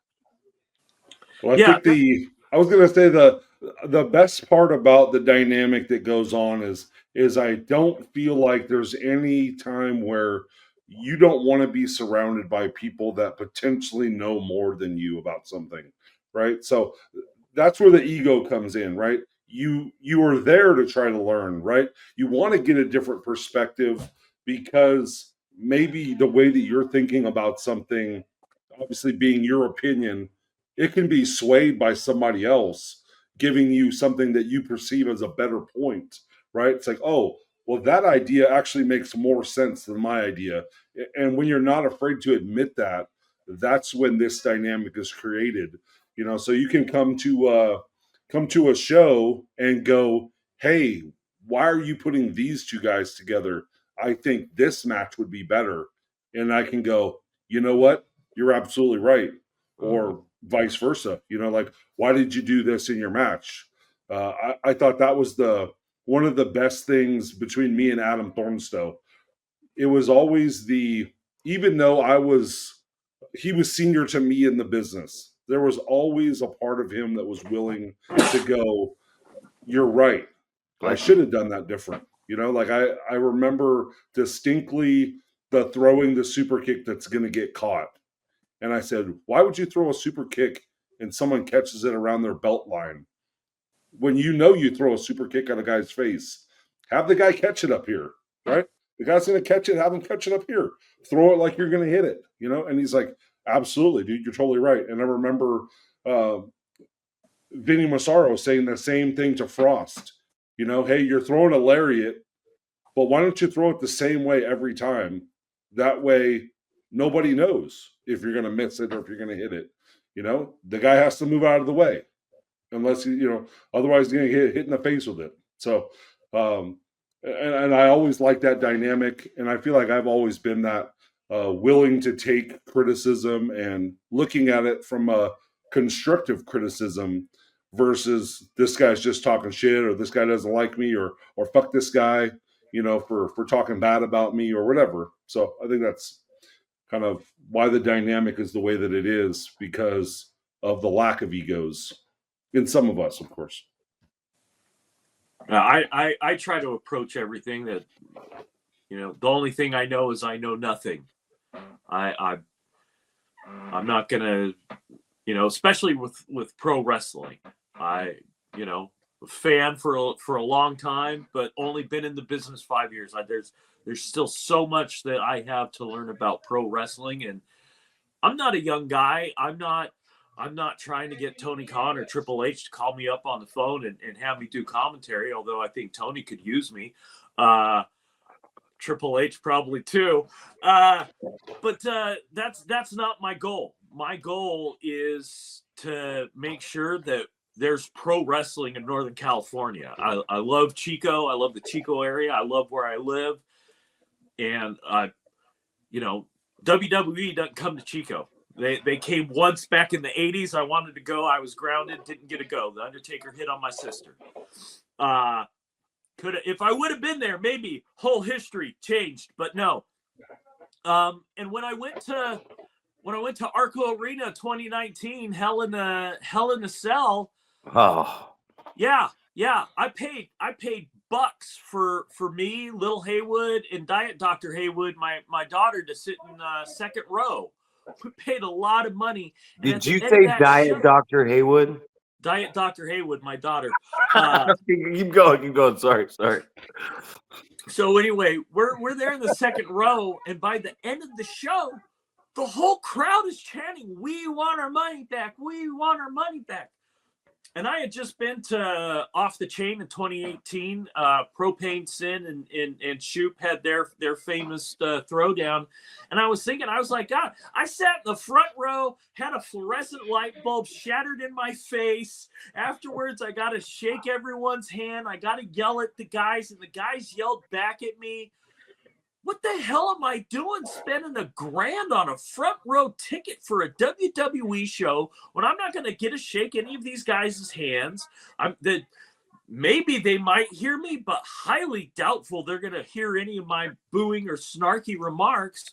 Well, I think I was going to say the best part about the dynamic that goes on is I don't feel like there's any time where you don't want to be surrounded by people that potentially know more than you about something, right? So that's where the ego comes in, right? You are there to try to learn, right? You want to get a different perspective because maybe the way that you're thinking about something, obviously being your opinion, it can be swayed by somebody else giving you something that you perceive as a better point, right? It's like, oh, well, that idea actually makes more sense than my idea. And when you're not afraid to admit that, that's when this dynamic is created. So you can come to a show and go, hey, why are you putting these two guys together? I think this match would be better. And I can go, you know what? You're absolutely right. Or vice versa. Like, why did you do this in your match? I thought that was one of the best things between me and Adam Thornstowe. It was always even though I was he was senior to me in the business. There was always a part of him that was willing to go, you're right. I should have done that different. You know, like I remember distinctly the throwing the super kick that's going to get caught. And I said, why would you throw a super kick and someone catches it around their belt line? When you know you throw a super kick at a guy's face, have the guy catch it up here, right? The guy's going to catch it, have him catch it up here. Throw it like you're going to hit it, you know? And he's like, absolutely, dude, you're totally right. And I remember Vinny Massaro saying the same thing to Frost. You know, hey, you're throwing a lariat, but why don't you throw it the same way every time? That way, nobody knows if you're going to miss it or if you're going to hit it. You know, the guy has to move out of the way, unless he, you know, otherwise he's going to get hit in the face with it. So, and I always like that dynamic, and I feel like I've always been that willing to take criticism and looking at it from a constructive criticism versus this guy's just talking shit, or this guy doesn't like me, or fuck this guy, you know, for talking bad about me or whatever. So I think that's kind of why the dynamic is the way that it is, because of the lack of egos in some of us, of course. I try to approach everything that, you know, the only thing I know is I know nothing. I'm not gonna, you know, especially with pro wrestling. You know, a fan for a long time, but only been in the business 5 years. There's still so much that I have to learn about pro wrestling, and I'm not a young guy. I'm not trying to get Tony Khan or Triple H to call me up on the phone and have me do commentary, although I think Tony could use me. Triple H probably too. But that's not my goal. My goal is to make sure that there's pro wrestling in Northern California. I love Chico. I love the Chico area. I love where I live. And, you know, WWE doesn't come to Chico. They came once back in the 80s. I wanted to go. I was grounded. Didn't get to go. The Undertaker hit on my sister. If I would have been there, maybe whole history changed, but no. And when I went to Arco Arena 2019, Hell in a Cell. Oh, yeah. I paid bucks for me, Little Heywood, and Diet Dr. Heywood, my daughter, to sit in second row. We paid a lot of money. Did you say Diet Dr. Heywood? Diet Dr. Heywood, my daughter. Keep going. Sorry. So anyway, we're there in the second row, and by the end of the show, the whole crowd is chanting, "We want our money back! We want our money back!" And I had just been to Off the Chain in 2018. Propane Sin and Shoop had their famous throwdown. And I was like, God, I sat in the front row, had a fluorescent light bulb shattered in my face. Afterwards, I got to shake everyone's hand. I got to yell at the guys, and the guys yelled back at me. What the hell am I doing spending $1,000 on a front row ticket for a WWE show when I'm not going to get to shake any of these guys' hands? Maybe they might hear me, but highly doubtful they're going to hear any of my booing or snarky remarks.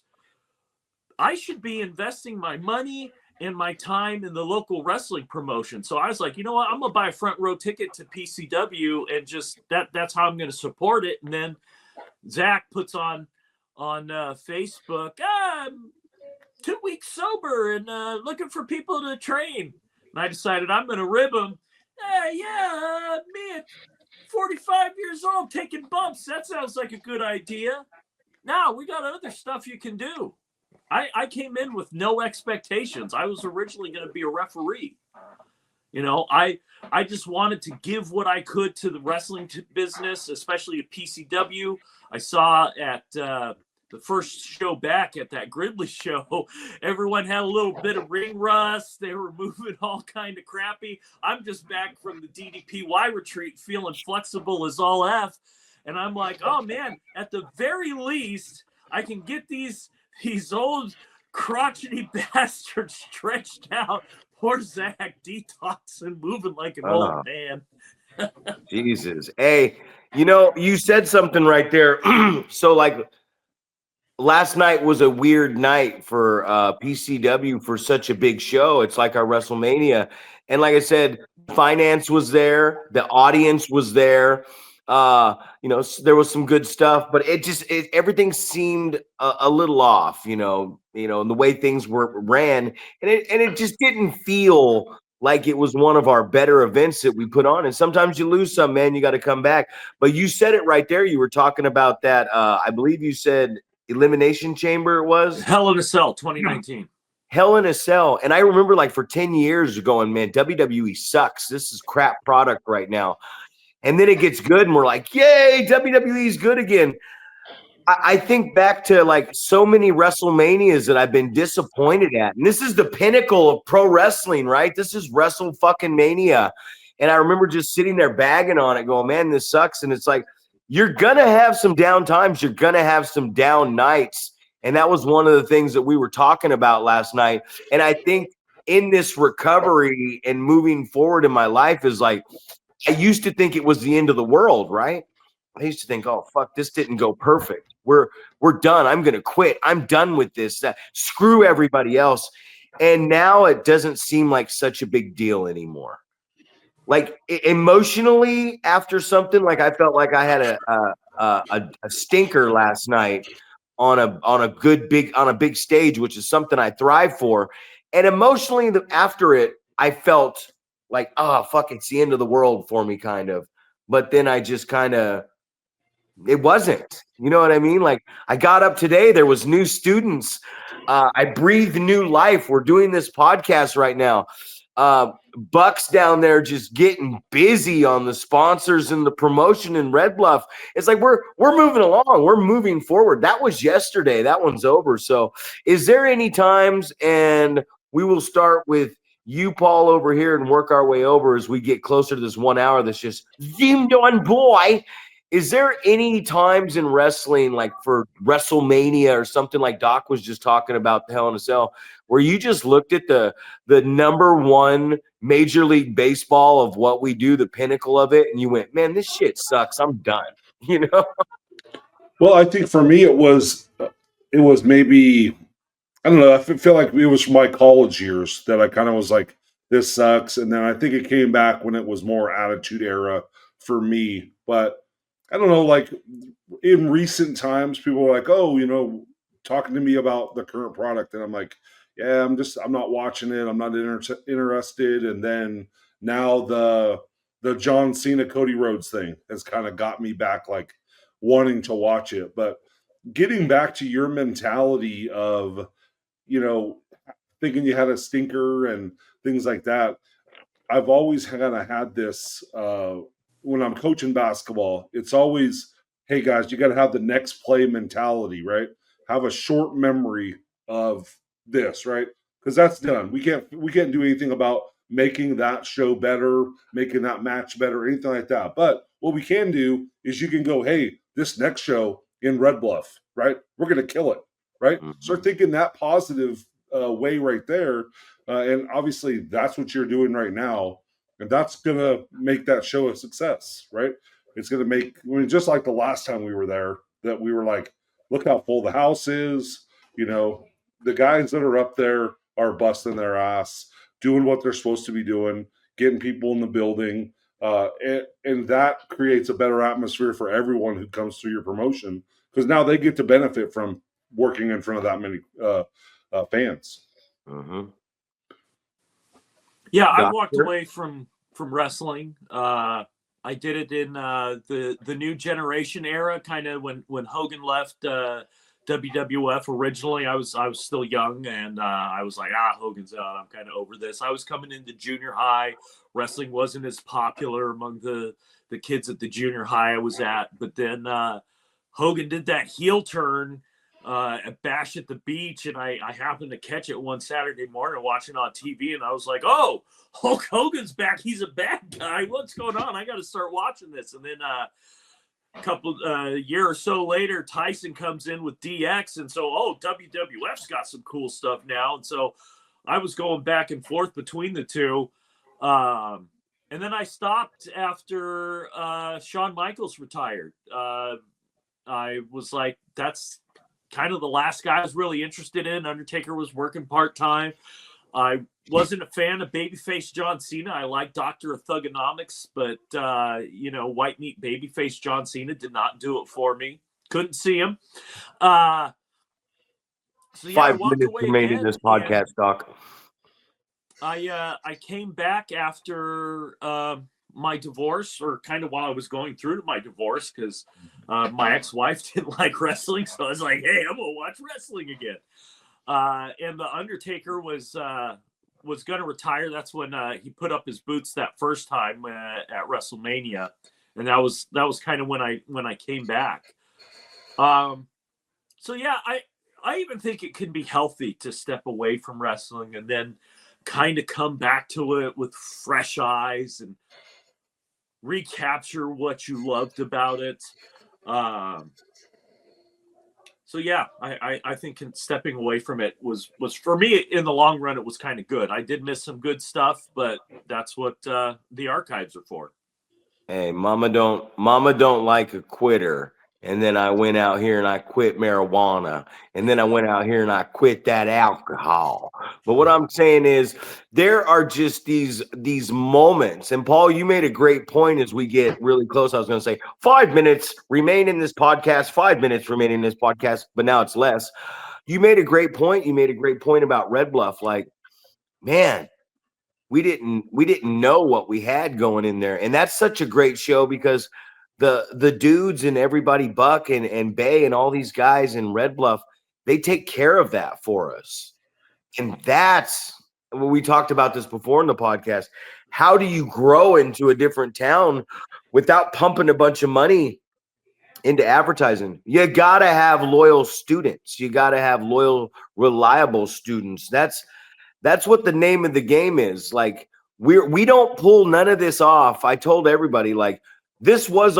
I should be investing my money and my time in the local wrestling promotion. So I was like, you know what? I'm going to buy a front row ticket to PCW, and just that's how I'm going to support it. And then Zack puts on Facebook, 2 weeks sober and looking for people to train. And I decided I'm going to rib him. Me at 45 years old taking bumps. That sounds like a good idea. Now we got other stuff you can do. I came in with no expectations. I was originally going to be a referee. You know, I just wanted to give what I could to the wrestling business, especially at PCW. I saw at the first show back at that Gridley show, everyone had a little bit of ring rust. They were moving all kind of crappy. I'm just back from the DDPY retreat feeling flexible as all F. And I'm like, oh man, at the very least, I can get these old crotchety bastards stretched out. Poor Zack detoxing, moving like an old man. Jesus. Hey, you know, you said something right there. So like last night was a weird night for PCW for such a big show. It's like our WrestleMania. And like I said, finance was there, the audience was there. There was some good stuff, but everything seemed a little off, and the way things ran, and it just didn't feel like it was one of our better events that we put on. And sometimes you lose some, man, you got to come back. But you said it right there. You were talking about that. I believe you said Elimination Chamber. It was Hell in a Cell 2019. Hell in a Cell. And I remember like for 10 years going, man, WWE sucks. This is crap product right now. And then it gets good and we're like, yay, WWE's good again. I think back to like so many WrestleManias that I've been disappointed at. And this is the pinnacle of pro wrestling, right? This is Wrestle fucking Mania. And I remember just sitting there bagging on it going, man, this sucks. And it's like, you're going to have some down times. You're going to have some down nights. And that was one of the things that we were talking about last night. And I think in this recovery and moving forward in my life is like, I used to think it was the end of the world, right? I used to think, oh, fuck, this didn't go perfect. We're done. I'm going to quit. I'm done with this. Screw everybody else. And now it doesn't seem like such a big deal anymore. Like emotionally after something, like I felt like I had a stinker last night on a big stage, which is something I thrive for. And emotionally after it, I felt like, oh, fuck, it's the end of the world for me, kind of. But then I just kind of, it wasn't. You know what I mean? Like I got up today, there was new students. I breathed new life. We're doing this podcast right now. Buck's down there just getting busy on the sponsors and the promotion in Red Bluff. It's like we're moving along. We're moving forward. That was yesterday. That one's over. So is there any times, and we will start with you, Paul, over here and work our way over as we get closer to this 1 hour that's just zoomed on, boy. Is there any times in wrestling, like for WrestleMania or something like Doc was just talking about, the Hell in a Cell, where you just looked at the number one Major League Baseball of what we do, the pinnacle of it, and you went, man, this shit sucks. I'm done. You know? Well, I think for me it was maybe, I don't know, I feel like it was from my college years that I kind of was like, this sucks. And then I think it came back when it was more Attitude Era for me. But I don't know, like in recent times, people were like, oh, talking to me about the current product. And I'm like, yeah, I'm not watching it. I'm not interested. And then now the John Cena, Cody Rhodes thing has kind of got me back, like wanting to watch it. But getting back to your mentality of, thinking you had a stinker and things like that. I've always kind of had this, when I'm coaching basketball, it's always, hey guys, you got to have the next play mentality, right? Have a short memory of this, right? Because that's done. We can't do anything about making that show better, making that match better, anything like that. But what we can do is you can go, hey, this next show in Red Bluff, right? We're going to kill it, right? Mm-hmm. Start thinking that positive way right there. And obviously that's what you're doing right now. And that's going to make that show a success, right? It's going to make, just like the last time we were there, that we were like, look how full the house is. The guys that are up there are busting their ass, doing what they're supposed to be doing, getting people in the building. And that creates a better atmosphere for everyone who comes through your promotion, because now they get to benefit from working in front of that many fans. Mm-hmm. Yeah, I walked away from wrestling. I did it in the new generation era, kind of when Hogan left WWF. Originally, I was still young, and I was like, Hogan's out. I'm kind of over this. I was coming into junior high. Wrestling wasn't as popular among the kids at the junior high I was at. But then Hogan did that heel turn at Bash at the Beach, and I happened to catch it one Saturday morning watching on TV, and I was like, oh, Hulk Hogan's back. He's a bad guy. What's going on? I got to start watching this. And then a couple year or so later, Tyson comes in with DX, and so WWF's got some cool stuff now. And so I was going back and forth between the two. And then I stopped after Shawn Michaels retired. I was like, kind of the last guy I was really interested in. Undertaker was working part-time. I wasn't a fan of babyface John Cena. I like Doctor of Thugonomics, but white meat babyface John Cena did not do it for me. Couldn't see him. So yeah, 5 I walked minutes away remaining in again, this podcast, Doc. I came back after my divorce, or kind of while I was going through my divorce, because my ex-wife didn't like wrestling, so I was like, hey, I'm gonna watch wrestling again. And the Undertaker was going to retire. That's when he put up his boots that first time at WrestleMania, and that was kind of when I came back. So yeah, I even think it can be healthy to step away from wrestling and then kind of come back to it with fresh eyes and recapture what you loved about it. So yeah, I think stepping away from it was for me in the long run, it was kind of good. I did miss some good stuff, but that's what the archives are for. Hey, mama don't like a quitter. And then I went out here and I quit marijuana. And then I went out here and I quit that alcohol. But what I'm saying is there are just these moments. And Paul, you made a great point as we get really close. I was going to say 5 minutes remain in this podcast, 5 minutes remain in this podcast, but now it's less. You made a great point. You made a great point about Red Bluff. Like, man, we didn't know what we had going in there. And that's such a great show because the dudes and everybody, Buck and Bay and all these guys in Red Bluff, they take care of that for us. And that's when we talked about this before in the podcast. How do you grow into a different town without pumping a bunch of money into advertising? You got to have loyal students. You got to have loyal, reliable students. That's what the name of the game is. Like we don't pull none of this off. I told everybody, like, this was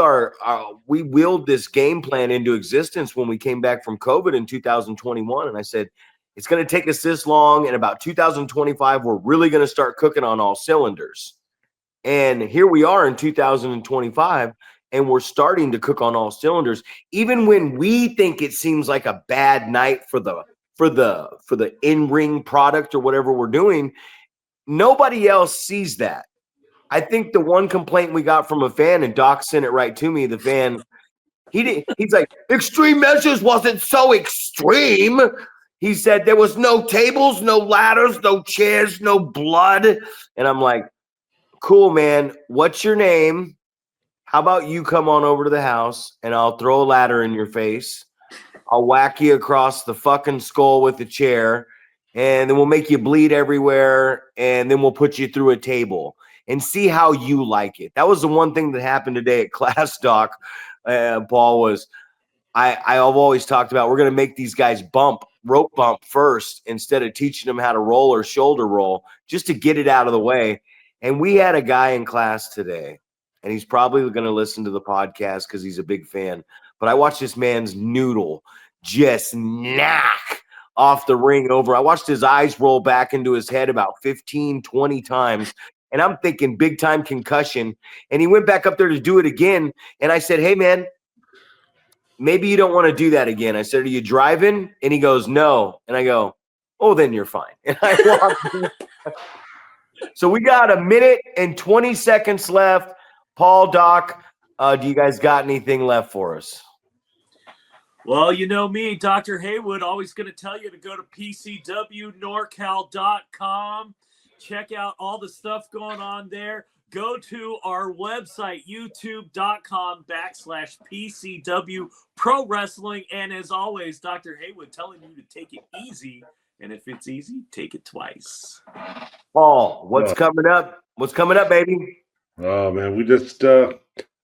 we willed this game plan into existence when we came back from COVID in 2021. And I said, it's going to take us this long. And about 2025, we're really going to start cooking on all cylinders. And here we are in 2025, and we're starting to cook on all cylinders. Even when we think it seems like a bad night for the in-ring product or whatever we're doing, nobody else sees that. I think the one complaint we got from a fan, and Doc sent it right to me, the fan, he's like, extreme measures wasn't so extreme. He said there was no tables, no ladders, no chairs, no blood. And I'm like, cool, man. What's your name? How about you come on over to the house and I'll throw a ladder in your face. I'll whack you across the fucking skull with a chair, and then we'll make you bleed everywhere, and then we'll put you through a table and see how you like it. That was the one thing that happened today at class, Doc. Paul, was I've always talked about we're going to make these guys rope bump first instead of teaching them how to roll or shoulder roll, just to get it out of the way. And we had a guy in class today, and he's probably going to listen to the podcast because he's a big fan. But I watched this man's noodle just knock off the ring over. I watched his eyes roll back into his head about 15, 20 times. And I'm thinking big time concussion. And he went back up there to do it again. And I said, hey, man, maybe you don't want to do that again. I said, are you driving? And he goes, no. And I go, oh, then you're fine. And I walked. So we got a minute and 20 seconds left. Paul, Doc, do you guys got anything left for us? Well, you know me, Dr. Heywood, always going to tell you to go to pcwnorcal.com. Check out all the stuff going on there. Go to our website, youtube.com/PCW Pro Wrestling. And as always, Dr. Heywood telling you to take it easy. And if it's easy, take it twice. Paul, what's coming up? What's coming up, baby? Oh, man, we just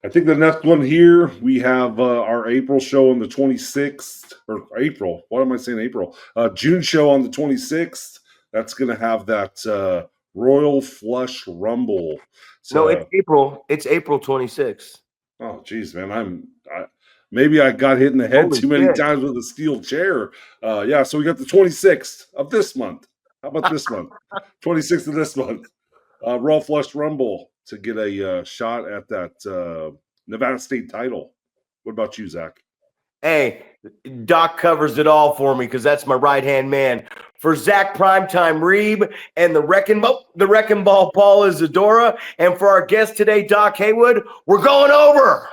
I think the next one here, we have our April show on the 26th, or April. What am I saying, April? June show on the 26th. That's going to have that Royal Flush Rumble. So, no, it's April. It's April 26th. Oh, geez, man. Maybe I got hit in the head Holy too many shit. times with a steel chair. Yeah, so we got the 26th of this month. How about this month? 26th of this month. Royal Flush Rumble to get a shot at that Nevada State title. What about you, Zach? Hey, Doc covers it all for me because that's my right-hand man. For Zack Primetime Reeb and the Wrecking Ball Paul Isadora, and for our guest today, Doc Heywood, we're going over.